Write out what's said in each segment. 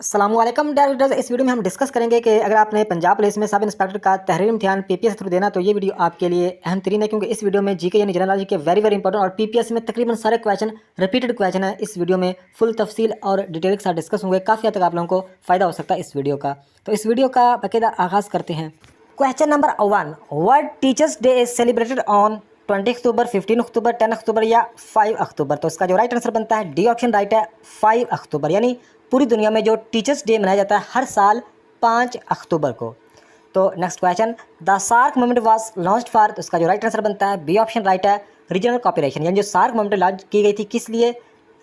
अस्सलामुअलैकुम डायरेक्टर्स। इस वीडियो में हम डिस्कस करेंगे कि अगर आपने पंजाब पुलिस में सब इंस्पेक्टर का तहरीरी इम्तिहान पीपीएस थ्रू देना तो ये वीडियो आपके लिए अहम तरीन है, क्योंकि इस वीडियो में जीके यानी जनरल नॉलेज के वेरी इंपॉर्टेंट और पीपीएस में तकरीबन सारे क्वेश्चन रिपीटेड क्वेश्चन है। इस वीडियो में फुल तफसील और डिटेल के साथ डिस्कस होंगे। काफ़ी हद तक आप लोगों को फ़ायदा हो सकता है इस वीडियो का। तो इस वीडियो का बाकायदा आगाज़ करते हैं। Question number 1, world teachers day is celebrated on 20 अक्टूबर, 15 अक्टूबर, 10 अक्टूबर या 5 अक्टूबर। तो इसका जो राइट आंसर बनता है डी ऑप्शन राइट है, 5 अक्टूबर। यानी पूरी दुनिया में जो टीचर्स डे मनाया जाता है हर साल 5 अक्टूबर को। तो next question, the SAARC movement was launched for. तो इसका जो राइट आंसर बनता है बी ऑप्शन राइट है, रीजनल कॉपरेशन। यानी जो सार्क मूवमेंट लॉन्च की गई थी किस लिए?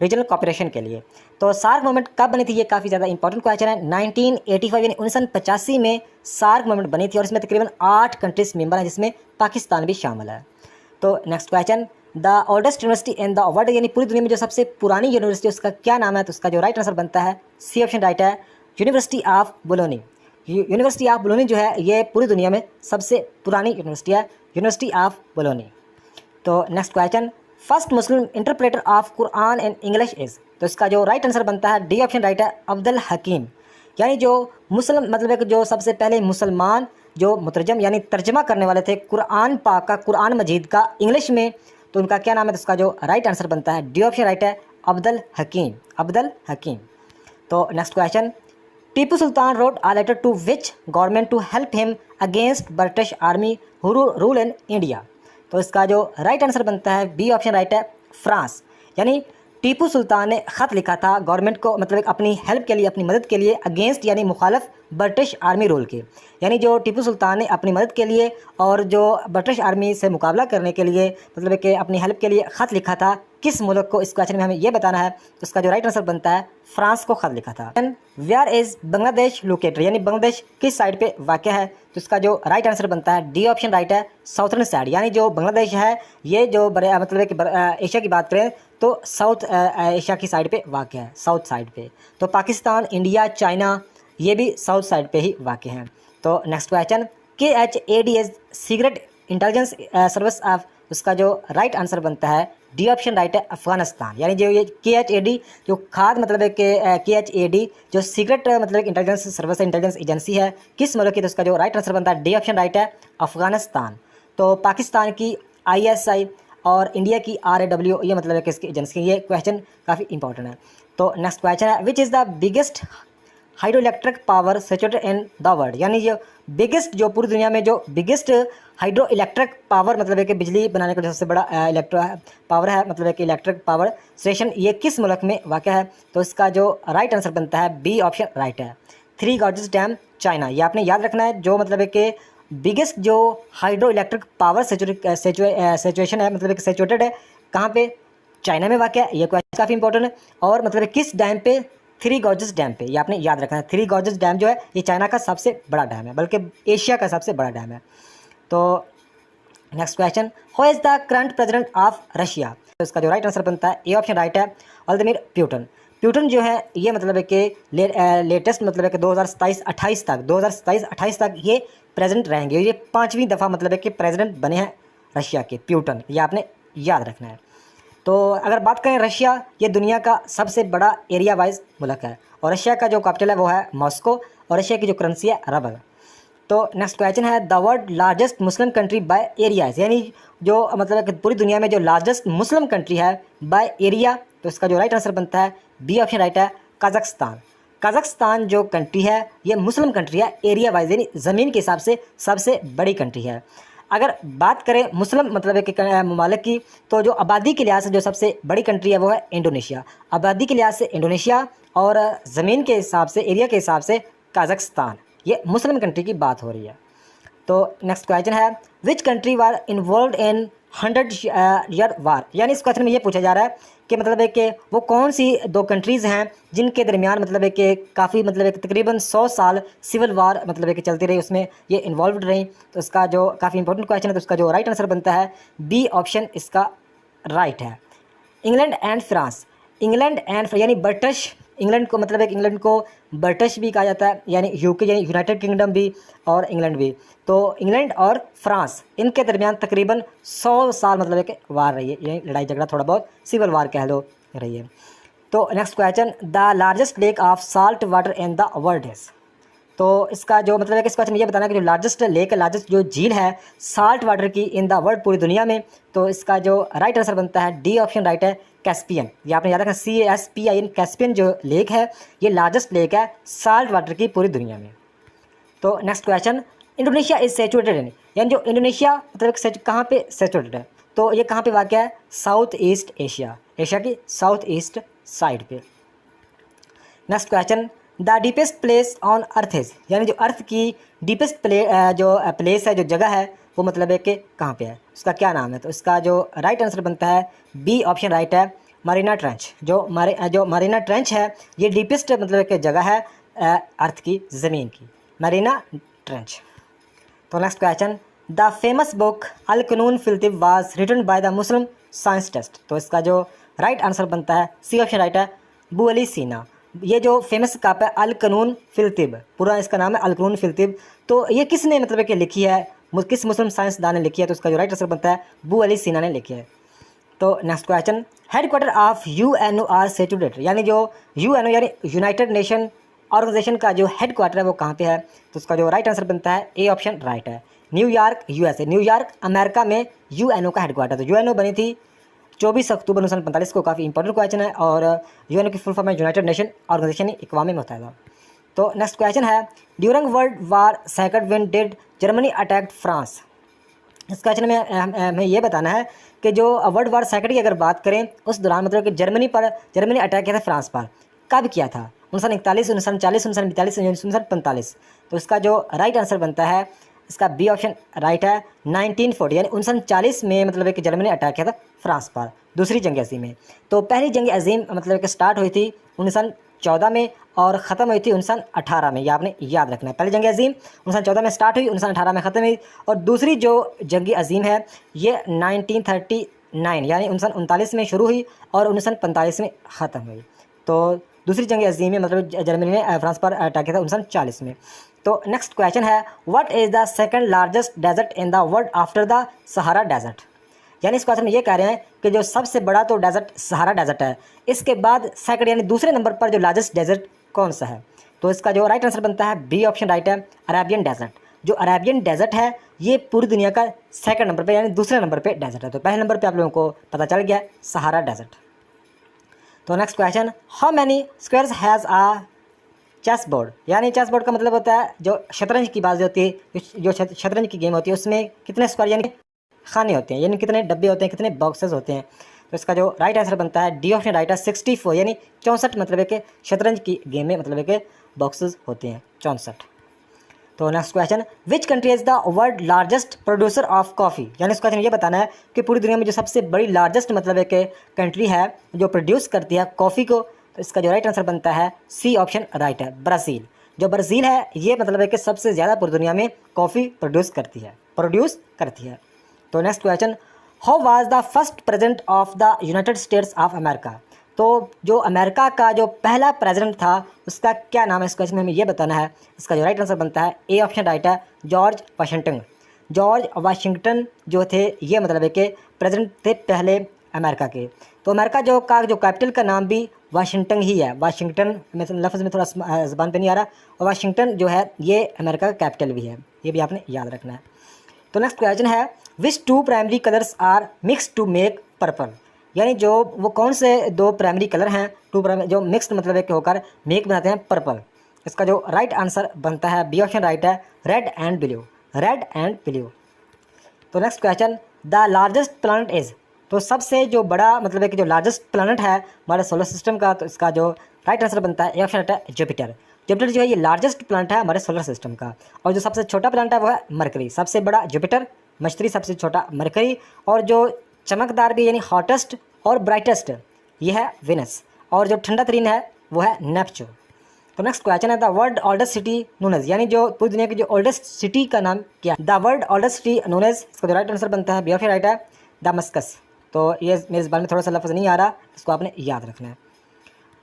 रीजनल कॉपरेशन के लिए। तो सार्क मूवमेंट कब बनी थी? ये काफ़ी ज़्यादा इंपॉर्टेंट क्वेश्चन है। 1985 यानी 1985 में सार्क मूवमेंट बनी थी और इसमें तकरीबन 8 कंट्रीज मेंबर हैं, जिसमें पाकिस्तान भी शामिल है। तो next question, the oldest university in the world. यानी पूरी दुनिया में जो सबसे पुरानी यूनिवर्सिटी उसका क्या नाम है? तो उसका जो राइट आंसर बनता है सी ऑप्शन राइट है, university of bologna. University of bologna जो है ये पूरी दुनिया में सबसे पुरानी यूनिवर्सिटी है, यूनिवर्सिटी ऑफ बोलोनी। तो next question, first Muslim interpreter of Quran in English is. तो इसका जो राइट आंसर बनता है डी ऑप्शन राइट है, अब्दुल हकीम। यानी जो मुस्लिम मतलब है कि जो सबसे पहले मुसलमान जो मुतरजम यानी तर्जमा करने वाले थे कुरान पाक का, कुरान मजीद का इंग्लिश में, तो उनका क्या नाम है? तो उसका जो राइट आंसर बनता है डी ऑप्शन राइट है, अब्दुल हकीम, अब्दुल हकीम। तो next question, Tipu Sultan wrote a letter to which government to help him against British army who rule in India. तो इसका जो राइट आंसर बनता है बी ऑप्शन राइट है, फ्रांस। यानी टीपू सुल्तान ने ख़त लिखा था गवर्नमेंट को, मतलब अपनी हेल्प के लिए, अपनी मदद के लिए, अगेंस्ट यानी मुखालफ ब्रिटिश आर्मी रूल के। यानी जो टीपू सुल्तान ने अपनी मदद के लिए और जो ब्रिटिश आर्मी से मुकाबला करने के लिए मतलब कि अपनी हेल्प के लिए ख़त लिखा था, किस मुल्क को? इस क्वेश्चन में हमें ये बताना है। तो इसका जो राइट आंसर बनता है फ्रांस को ख़त लिखा था। Where is Bangladesh located. यानी बांग्लादेश किस साइड पे वाक़ है? तो इसका जो राइट आंसर बनता है डी ऑप्शन राइट है, साउथर्न साइड। यानी जो बांग्लादेश है ये जो मतलब कि एशिया की बात करें तो साउथ एशिया की साइड पे वाक़ है, साउथ साइड पे। तो पाकिस्तान, इंडिया, चाइना ये भी साउथ साइड पे ही वाक़ हैं। तो next question, KHAD is secret intelligence service of. उसका जो राइट आंसर बनता है डी ऑप्शन राइट है, अफगानिस्तान। यानी जो ये KHAD जो खाद मतलब है कि KHAD जो सीक्रेट मतलब इंटेलिजेंस सर्विस इंटेलिजेंस एजेंसी है किस मुल्क की? तो उसका जो राइट आंसर बनता है डी ऑप्शन राइट है, अफगानिस्तान। तो पाकिस्तान की ISI और इंडिया की RAW ये मतलब है कि इसकी एजेंसी। ये क्वेश्चन काफ़ी इंपॉर्टेंट है। तो नेक्स्ट क्वेश्चन है, विच is the biggest hydro electric power situated in the world. यानी जो बिगेस्ट जो पूरी दुनिया में जो बिगेस्ट हाइड्रो इलेक्ट्रिक पावर मतलब है कि बिजली बनाने का जो सबसे बड़ा इलेक्ट्रो पावर है मतलब है कि इलेक्ट्रिक पावर स्टेशन, ये किस मुल्क में वाक़ है? तो इसका जो राइट आंसर बनता है बी ऑप्शन राइट है, थ्री गॉर्जेस डैम, चाइना। ये आपने याद रखना है। जो मतलब है कि बिगेस्ट जो हाइड्रो इलेक्ट्रिक पावर सिचुएशन है मतलब कि सिचुएटेड है कहाँ पे? चाइना में वाक़ है। ये क्वेश्चन काफ़ी इंपॉर्टेंट है। और मतलब किस डैम पे? थ्री गॉर्जेस डैम पे। ये आपने याद रखना है। थ्री गॉर्जेस डैम जो है ये चाइना का सबसे बड़ा डैम है, बल्कि एशिया का सबसे बड़ा डैम है। तो next question, who is the current president of Russia. तो इसका जो राइट आंसर बनता है ए ऑप्शन राइट है, व्लादिमीर पुतिन। पुतिन जो है ये मतलब है कि लेटेस्ट मतलब है कि 2027-28 तक 2027-28 तक ये प्रेसिडेंट रहेंगे। ये 5वीं दफ़ा मतलब है कि प्रेसिडेंट बने हैं रशिया के, पुतिन। ये आपने याद रखना है। तो अगर बात करें रशिया, ये दुनिया का सबसे बड़ा एरिया वाइज मुल्क है और रशिया का जो कैपिटल है वो है मॉस्को और रशिया की जो करेंसी है रबल। तो नेक्स्ट क्वेश्चन है, the world largest Muslim country bye areas. यानी जो मतलब कि पूरी दुनिया में जो लार्जेस्ट मुस्लिम कंट्री है बाय एरिया, तो इसका जो राइट आंसर बनता है बी ऑप्शन राइट है, कजाकिस्तान। कजाकिस्तान जो कंट्री है ये मुस्लिम कंट्री है एरिया वाइज, यानी ज़मीन के हिसाब से सबसे बड़ी कंट्री है। अगर बात करें मुस्लिम मतलब है कि ममालिक की, तो जो आबादी के लिहाज से जो सबसे बड़ी कंट्री है वो है इंडोनेशिया। आबादी के लिहाज से इंडोनेशिया और ज़मीन के हिसाब से, एरिया के हिसाब से कजाकिस्तान। ये मुस्लिम कंट्री की बात हो रही है। तो नेक्स्ट क्वेश्चन है, which country war involve in 100 year war. यानी इस क्वेश्चन में ये पूछा जा रहा है कि मतलब है कि वो कौन सी दो कंट्रीज़ हैं जिनके दरमियान मतलब है कि काफ़ी मतलब है कि तकरीबन 100 साल सिविल वार मतलब है कि चलती रही, उसमें ये इन्वॉल्व रही। तो इसका जो काफ़ी इंपॉर्टेंट क्वेश्चन है, तो उसका जो राइट आंसर बनता है बी ऑप्शन इसका राइट है, England and France. England and यानी ब्रिटिश, इंग्लैंड को मतलब है कि इंग्लैंड को ब्रिटिश भी कहा जाता है, यानी यूके यानी यूनाइटेड किंगडम भी और इंग्लैंड भी। तो इंग्लैंड और फ्रांस इनके दरमियान तकरीबन 100 साल मतलब है कि वार रही है, यानी लड़ाई झगड़ा, थोड़ा बहुत सिविल वार कह लो रही है। तो next question, the largest lake of salt water in the world is. तो इसका जो मतलब है कि इस क्वेश्चन में ये बताना है कि जो लार्जेस्ट लेक, लार्जेस्ट जो झील है साल्ट वाटर की इन द वर्ल्ड, पूरी दुनिया में, तो इसका जो राइट आंसर बनता है डी ऑप्शन राइट है, कैस्पियन। ये आपने याद रखना, CASPIN, कैस्पियन जो लेक है ये लार्जेस्ट लेक है साल्ट वाटर की पूरी दुनिया में। तो next question, Indonesia is saturated in, यानी जो इंडोनेशिया मतलब कहाँ पे सेचुरेटेड है, तो ये कहाँ पे वाक़ है, साउथ ईस्ट एशिया, एशिया की साउथ ईस्ट साइड पे। Next question, the deepest place on earth is, यानी जो अर्थ की डीपेस्ट प्लेस है, जो जगह है, वो मतलब है कि कहाँ पे है, उसका क्या नाम है। तो इसका जो राइट आंसर बनता है बी ऑप्शन राइट है, मरीना ट्रेंच। जो मरीना ट्रेंच है ये डीपेस्ट मतलब कि जगह है अर्थ की ज़मीन की, मरीना ट्रेंच। तो next question, the famous book अल कानून फिल तिब was written by the Muslim scientist. तो इसका जो राइट आंसर बनता है सी ऑप्शन राइट है, अबू अली सीना। ये जो फेमस किताब है अल कानून फिल तिब, पूरा इसका नाम है अल कानून फिल तिब, तो ये किसने मतलब कि लिखी है, किस मुस्लिम साइंसदान ने लिखी है, तो उसका जो राइट आंसर बनता है अबू अली सीना ने लिखी है। तो next question, head quarter of UNO are situated, यानी जो UNO यानी यूनाइटेड नेशन ऑर्गेनाइजेशन का जो हेड क्वार्टर है वो कहाँ पे है, तो उसका जो राइट आंसर बनता है ए ऑप्शन राइट है, न्यूयॉर्क USA, न्यूयॉर्क अमेरिका में UNO का हेड क्वार्टर। तो UNO बनी थी 24 अक्टूबर 1945 को, काफ़ी इंपॉर्टेंट क्वेश्चन है, और UNO की फुल फॉर्म है यूनाइटेड नेशन ऑर्गेनाइजेशन, अक़वाम मुत्तहिदा। तो नेक्स्ट क्वेश्चन है, during world war second when did Germany attacked France. इस क्वेश्चन में हमें ये बताना है कि जो वर्ल्ड वार सेकंड की अगर बात करें उस दौरान मतलब कि जर्मनी अटैक किया था फ्रांस पर, कब किया था, 1941, 1940, 1942, 1945। तो इसका जो राइट आंसर बनता है इसका बी ऑप्शन राइट है, 1940, यानी 1939 में मतलब है कि जर्मनी अटैक किया था फ्रांस पर, दूसरी जंग अज़ीम में। तो पहली जंग अज़ीम मतलब कि स्टार्ट हुई थी 1914 में और ख़त्म हुई थी 1918 में, ये आपने याद रखना है। पहली जंग अज़ीम 1914 में स्टार्ट हुई, 1918 में ख़त्म हुई, और दूसरी जो जंग अज़ीम है ये 1939 यानी 1939 में शुरू हुई और 1945 में ख़त्म हुई। तो दूसरी जंग अज़ीम में मतलब जर्मनी ने फ्रांस पर अटैक किया था 1940 में। तो नेक्स्ट क्वेश्चन है, what is the second largest desert in the world after the Sahara desert. यानी इस क्वेश्चन में ये कह रहे हैं कि जो सबसे बड़ा तो डेजर्ट सहारा डेजर्ट है, इसके बाद सेकंड यानी दूसरे नंबर पर जो लार्जेस्ट डेजर्ट कौन सा है, तो इसका जो राइट आंसर बनता है बी ऑप्शन राइट है, अरेबियन डेजर्ट। जो अरेबियन डेजर्ट है ये पूरी दुनिया का सेकंड नंबर पर यानी दूसरे नंबर पर डेजर्ट है। तो पहले नंबर पर आप लोगों को पता चल गया सहारा डेजर्ट। तो next question, how many squares has a chess board, यानी चेस बोर्ड का मतलब होता है जो शतरंज की बात होती है, जो शतरंज की गेम होती है उसमें कितने स्क्वायर यानी खाने होते हैं, यानी कितने डब्बे होते हैं, कितने बॉक्सेस होते हैं। तो इसका जो राइट आंसर बनता है डी ऑप्शन राइट है, 64, यानी 64 मतलब है कि शतरंज की गेम में मतलब है कि बॉक्सेस होते हैं 64। तो next question, which country is the world largest producer of coffee, यानी इस क्वेश्चन ये बताना है कि पूरी दुनिया में जो सबसे बड़ी लार्जेस्ट मतलब है कि कंट्री है जो प्रोड्यूस करती है कॉफ़ी को। तो इसका जो राइट आंसर बनता है सी ऑप्शन राइट है, ब्राज़ील। जो ब्राज़ील है ये मतलब है कि सबसे ज़्यादा पूरी दुनिया में कॉफ़ी प्रोड्यूस करती है। तो next question, how was the first president of the United states of America. तो जो अमेरिका का जो पहला प्रेसिडेंट था उसका क्या नाम है, इस क्वेश्चन में हमें ये बताना है। इसका जो राइट आंसर बनता है ए ऑप्शन राइट है, जॉर्ज वाशिंगटन। जॉर्ज वाशिंगटन जो थे ये मतलब है कि प्रेसिडेंट थे पहले अमेरिका के। तो अमेरिका जो कैपिटल का नाम भी वाशिंगटन ही है, वाशिंगटन में लफ्ज़ में थोड़ा ज़बान पे नहीं आ रहा, और वाशिंगटन जो है ये अमेरिका का कैपिटल भी है, ये भी आपने याद रखना है। तो नेक्स्ट क्वेश्चन है, which two primary colours are mix to make purple, यानी जो वो कौन से दो प्राइमरी कलर हैं जो मिक्स मतलब है कि होकर मेक बनाते हैं पर्पल। इसका जो राइट आंसर बनता है बी ऑप्शन राइट है, रेड एंड ब्लू। तो next question, the largest planet is, तो सबसे जो बड़ा मतलब है कि जो लार्जेस्ट प्लैनेट है हमारे सोलर सिस्टम का, तो इसका जो राइट आंसर बनता है ए ऑप्शन राइट है, जुपिटर। जुपिटर जो है ये लार्जेस्ट प्लैनेट है हमारे सोलर सिस्टम का, और जो सबसे छोटा प्लैनेट है वो है मरकरी। सबसे बड़ा जुपिटर, मछली सबसे छोटा मरकरी, और जो चमकदार भी यानी हॉटेस्ट और ब्राइटेस्ट ये है विनस, और जो ठंडा तरीन है वो है नेपच्यून। तो नेक्स्ट क्वेश्चन है, the world oldest city known as, यानी जो पूरी दुनिया की जो ओल्डेस्ट सिटी का नाम क्या है, the world oldest city known as. इसका जो राइट आंसर बनता है बी ऑप्शन राइट है, दमस्कस। तो ये मेरे ज़बान में थोड़ा सा लफ्ज़ नहीं आ रहा, इसको आपने याद रखना है।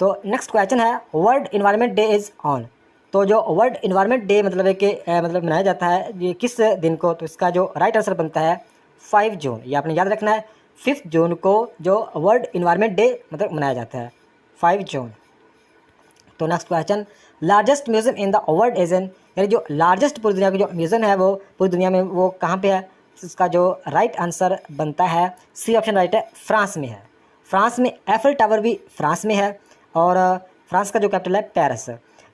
तो नेक्स्ट क्वेश्चन है, world environment day is on, तो जो वर्ल्ड इन्वायरमेंट डे मतलब है कि मतलब मनाया जाता है ये किस दिन को, तो इसका जो राइट आंसर बनता है 5 जून, ये आपने याद रखना है। 5 जून को जो वर्ल्ड इन्वायरमेंट डे मतलब मनाया जाता है 5 जून। तो next question, largest museum in the world is in, यानी जो लार्जेस्ट पूरी दुनिया की जो म्यूजियम है वो पूरी दुनिया में वो कहाँ पे है? इसका जो राइट आंसर बनता है सी ऑप्शन राइट है, फ्रांस में है। फ्रांस में एफिल टावर भी फ्रांस में है और फ्रांस का जो कैपिटल है पेरिस।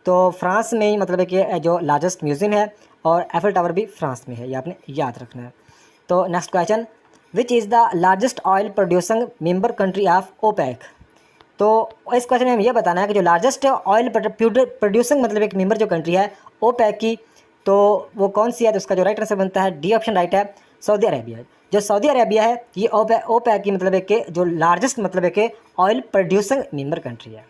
तो फ्रांस में ही मतलब है कि जो लार्जेस्ट म्यूजियम है और एफिल टावर भी फ्रांस में है, ये आपने याद रखना है। तो next question, which is the largest oil producing member country of OPEC. तो इस क्वेश्चन में हमें यह बताना है कि जो लार्जेस्ट ऑयल प्रोड्यूसिंग मतलब एक मेंबर जो कंट्री है ओपेक की, तो वो कौन सी है? तो उसका जो राइट आंसर बनता है डी ऑप्शन राइट है, सऊदी अरेबिया। जो सऊदी अरेबिया है ये ओपेक की मतलब है कि जो लार्जेस्ट मतलब है कि ऑयल प्रोड्यूसिंग मेंबर कंट्री है।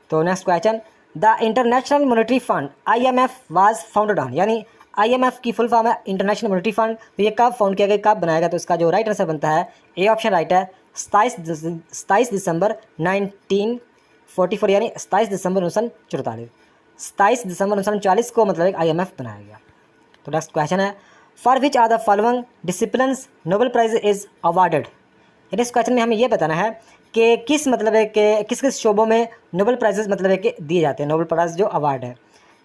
तो next question, the international monetary fund IMF was founded on, यानी IMF की फुल फॉर्म है इंटरनेशनल मॉनेटरी फंड। तो ये कब फाउंड किया गया, कब बनाया गया? तो इसका जो राइट आंसर बनता है ए ऑप्शन राइट है, 27 दिसंबर 1944, यानी 27 दिसंबर 1944। 27 दिसंबर 1940 को मतलब एक IMF बनाया गया। तो नेक्स्ट क्वेश्चन है, for which are the following disciplines Nobel prize is awarded. इस क्वेश्चन में हमें ये बताना है कि किस मतलब है कि किस किस शोबों में नोबेल प्राइजेस मतलब है कि दिए जाते हैं, नोबेल प्राइज जो अवार्ड है।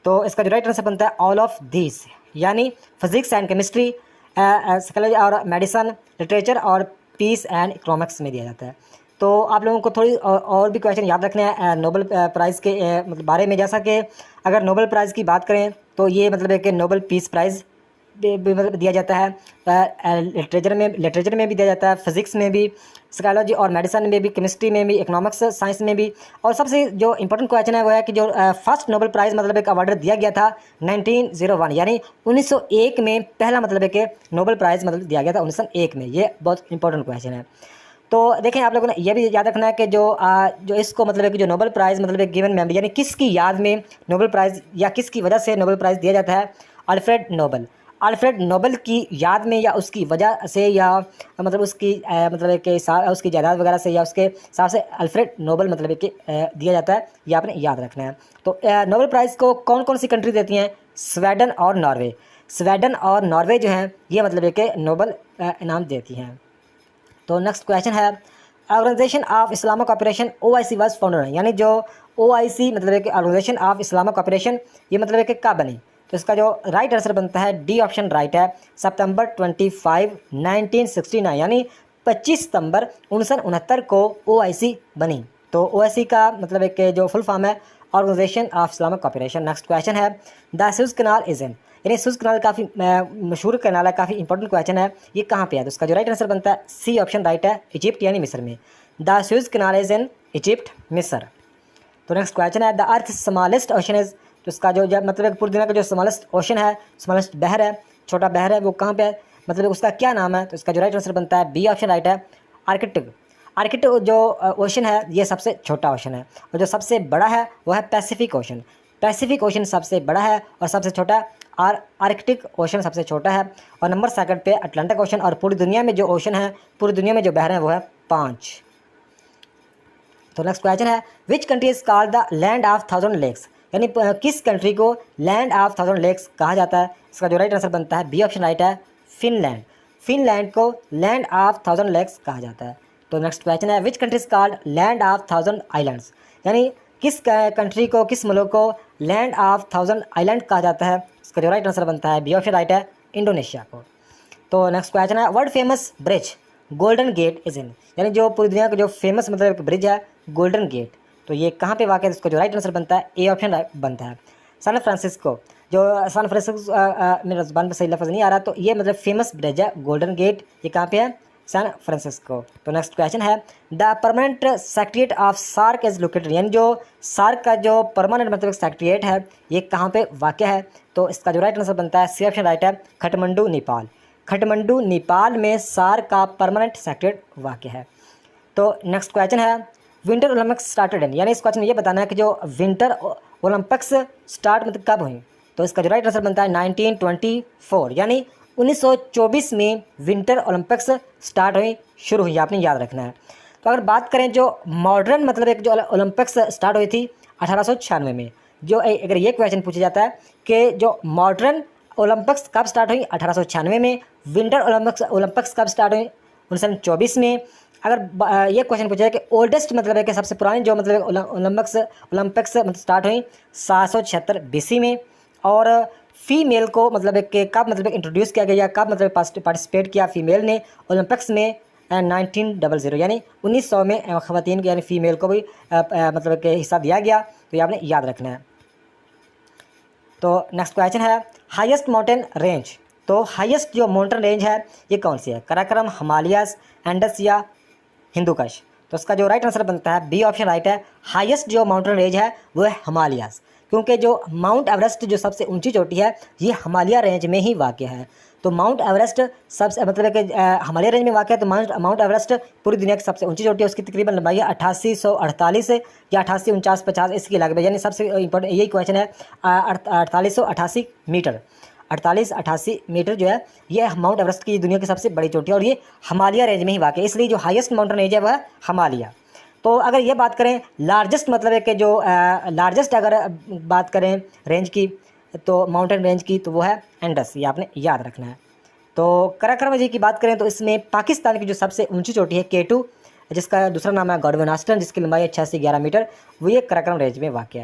तो इसका जो राइट आंसर बनता है ऑल ऑफ दीज, यानी फिजिक्स एंड केमिस्ट्री, साइकोलॉजी और मेडिसन, लिटरेचर और पीस एंड इकोनॉमिक्स में दिया जाता है। तो आप लोगों को थोड़ी और भी क्वेश्चन याद रखने हैं नोबेल प्राइज़ के मतलब बारे में, जैसा कि अगर नोबेल प्राइज़ की बात करें तो ये मतलब है कि नोबेल पीस प्राइज़ मतलब दिया जाता है, लिटरेचर में भी दिया जाता है, फिजिक्स में भी, साइकोलॉजी और मेडिसिन में भी, केमिस्ट्री में भी, इकोनॉमिक्स साइंस में भी। और सबसे जो इंपॉर्टेंट क्वेश्चन है वो है कि जो फर्स्ट नोबेल प्राइज़ मतलब एक अवार्ड दिया गया था 1901, यानी 1901 में पहला मतलब है कि नोबेल प्राइज़ मतलब दिया गया था 1901 में। ये बहुत इंपॉर्टेंट क्वेश्चन है। तो देखें आप लोगों ने यह भी याद रखना है कि जो इसको मतलब है कि जो नोबेल प्राइज़ मतलब एक गिवन मेमोरी, यानी किसकी याद में नोबेल प्राइज़ या किसकी वजह से नोबेल प्राइज़ दिया जाता है? Alfred Nobel. अल्फ्रेड नोबेल की याद में या उसकी वजह से या मतलब उसकी मतलब कि उसकी जायदाद वगैरह से या उसके हिसाब से अल्फ्रेड नोबेल मतलब कि दिया जाता है, ये आपने याद रखना है। तो नोबेल प्राइज़ को कौन कौन सी कंट्री देती हैं? स्वीडन और नॉर्वे। स्वीडन और नॉर्वे जो हैं ये मतलब कि नोबेल इनाम देती हैं। तो नेक्स्ट क्वेश्चन है, organisation of Islamic operation OIC was founded, यानी जो OIC मतलब है कि ऑर्गेनाइजेशन ऑफ इस्लामिक ऑपरेशन ये मतलब है कि कब बनी? तो इसका जो राइट आंसर बनता है डी ऑप्शन राइट है, सितंबर 25, 1969, यानी 25 सितंबर 1969 को OIC बनी। तो OIC का मतलब है कि जो फुल फॉर्म है organisation of Islamic Cooperation. Next question है, the Suez Canal is in, यानी सुएज कैनाल काफ़ी मशहूर कैनाल है, काफ़ी इंपॉर्टेंट क्वेश्चन है, ये कहाँ पे है? तो उसका जो राइट आंसर बनता है सी ऑप्शन राइट है, इजिप्ट यानी मिस्र में। The Suez Canal is in Egypt, मिस्र। तो नेक्स्ट क्वेश्चन है, the earth smallest ocean is, तो इसका जो मतलब पूरी दुनिया का जो स्मॉलेस्ट ओशन है, स्मॉलेस्ट बहर है, छोटा बहर है, वो कहाँ पे है? मतलब उसका क्या नाम है? तो इसका जो राइट आंसर बनता है बी ऑप्शन राइट है, आर्कटिक। आर्कटिक जो ओशन है ये सबसे छोटा ओशन है और जो सबसे बड़ा है वो है पैसिफिक ओशन। पैसिफिक ओशन सबसे बड़ा है और सबसे छोटा आर्कटिक ओशन सबसे छोटा है और नंबर सेकंड पे अटलांटिक ओशन। और पूरी दुनिया में जो ओशन है, पूरी दुनिया में जो बहर हैं वो है 5। तो नेक्स्ट क्वेश्चन है, which country is called the land of 1000 lakes, यानी किस कंट्री को लैंड ऑफ 1000 लेक्स कहा जाता है? इसका जो राइट आंसर बनता है बी ऑप्शन राइट है, फिनलैंड। फिनलैंड को लैंड ऑफ 1000 लेक्स कहा जाता है। तो नेक्स्ट क्वेश्चन है, which country is called land of 1000 islands, यानी किस कंट्री को, किस मुल्क को लैंड ऑफ 1000 आइलैंड कहा जाता है? इसका जो राइट आंसर बनता है बी ऑप्शन राइट है, इंडोनेशिया को। तो नेक्स्ट क्वेश्चन है, world famous bridge golden gate is in, यानी जो पूरी दुनिया का जो फेमस मतलब एक ब्रिज है गोल्डन गेट, तो ये कहाँ पे वाक़ है? इसका जो राइट आंसर बनता है ए ऑप्शन बनता है, सैन फ्रांसिस्को। जो सैन फ्रांसिस्को मेरे ज़बान पर सही लफ्ज़ नहीं आ रहा, तो ये मतलब फेमस ब्रिज है गोल्डन गेट, ये कहाँ पे है? San Francisco. तो नेक्स्ट क्वेश्चन है, the permanent secretariat of SAARC is located, यानी जो सार्क का जो परमानेंट मतलब सेक्रेटरीट है ये कहाँ पे वाक़ है? तो इसका जो राइट आंसर बनता है सी ऑप्शन राइट है, काठमांडू नेपाल। काठमांडू नेपाल में सार्क का परमानेंट सेक्रेटरीट वाक़ है। तो नेक्स्ट क्वेश्चन है, विंटर ओलंपिक्स स्टार्टेड इन, यानी इस क्वेश्चन में ये बताना है कि जो विंटर ओलंपिक्स स्टार्ट मतलब कब हुई? तो इसका जो राइट आंसर बनता है 1924, यानी 1924 में विंटर ओलंपिक्स स्टार्ट हुई, शुरू हुई, आपने याद रखना है। तो अगर बात करें जो मॉडर्न मतलब एक जो ओलंपिक्स स्टार्ट हुई थी 1896 में, जो अगर ये क्वेश्चन पूछा जाता है कि जो मॉडर्न ओलंपिक्स कब स्टार्ट हुई 1896 में, विंटर ओलंपिक्स कब स्टार्ट हुई 1924 में, ये क्वेश्चन पूछा है कि ओल्डेस्ट मतलब है कि सबसे पुरानी जो मतलब ओलंपिक्स मतलब स्टार्ट हुई 776 BC में, और फीमेल को मतलब कि कब मतलब इंट्रोड्यूस किया गया, कब मतलब पार्टिसिपेट किया फीमेल ने ओलंपिक्स में 1900 यानी 1900 में ख़वातीन को यानी फ़ीमेल को भी मतलब कि हिस्सा दिया गया। तो ये आपने याद रखना है। तो नेक्स्ट क्वेश्चन है हाईएस्ट माउंटेन रेंज। तो हाईएस्ट जो माउंटेन रेंज है ये कौन सी है? कराकोरम, हिमालयस, एंडस या हिंदुकुश? तो उसका जो राइट आंसर बनता है बी ऑप्शन राइट है। हाईएस्ट जो माउंटेन रेंज है वो है हिमालयस, क्योंकि जो माउंट एवरेस्ट जो सबसे ऊंची चोटी है ये हिमालय रेंज में ही वाक़ है। तो माउंट एवरेस्ट सबसे मतलब कि हिमालय रेंज में वाक़ है। तो माउंट एवरेस्ट पूरी दुनिया की सबसे ऊंची चोटी है। उसकी तकरीबन लंबाई है 8848 या 884950 इसके लगभग, यानी सबसे इंपॉर्टेंट यही क्वेश्चन है 4888 मीटर। 88 मीटर जो है ये माउंट एवरेस्ट की दुनिया की सबसे बड़ी चोटी है, और ये हिमालय रेंज में ही वाक़ है, इसलिए जो हाईएस्ट माउंटेन रेंज है वह हिमालय। तो अगर ये बात करें लार्जेस्ट मतलब है कि जो लार्जेस्ट अगर बात करें रेंज की, तो माउंटेन रेंज की, तो वो है एंडस, ये आपने याद रखना है। तो कराकोरम जी की बात करें तो इसमें पाकिस्तान की जो सबसे ऊंची चोटी है K2, जिसका दूसरा नाम है गॉडवन आस्टन, जिसकी लंबाई है 8611 मीटर, वो ये कराकोरम रेंज में वाक़ है।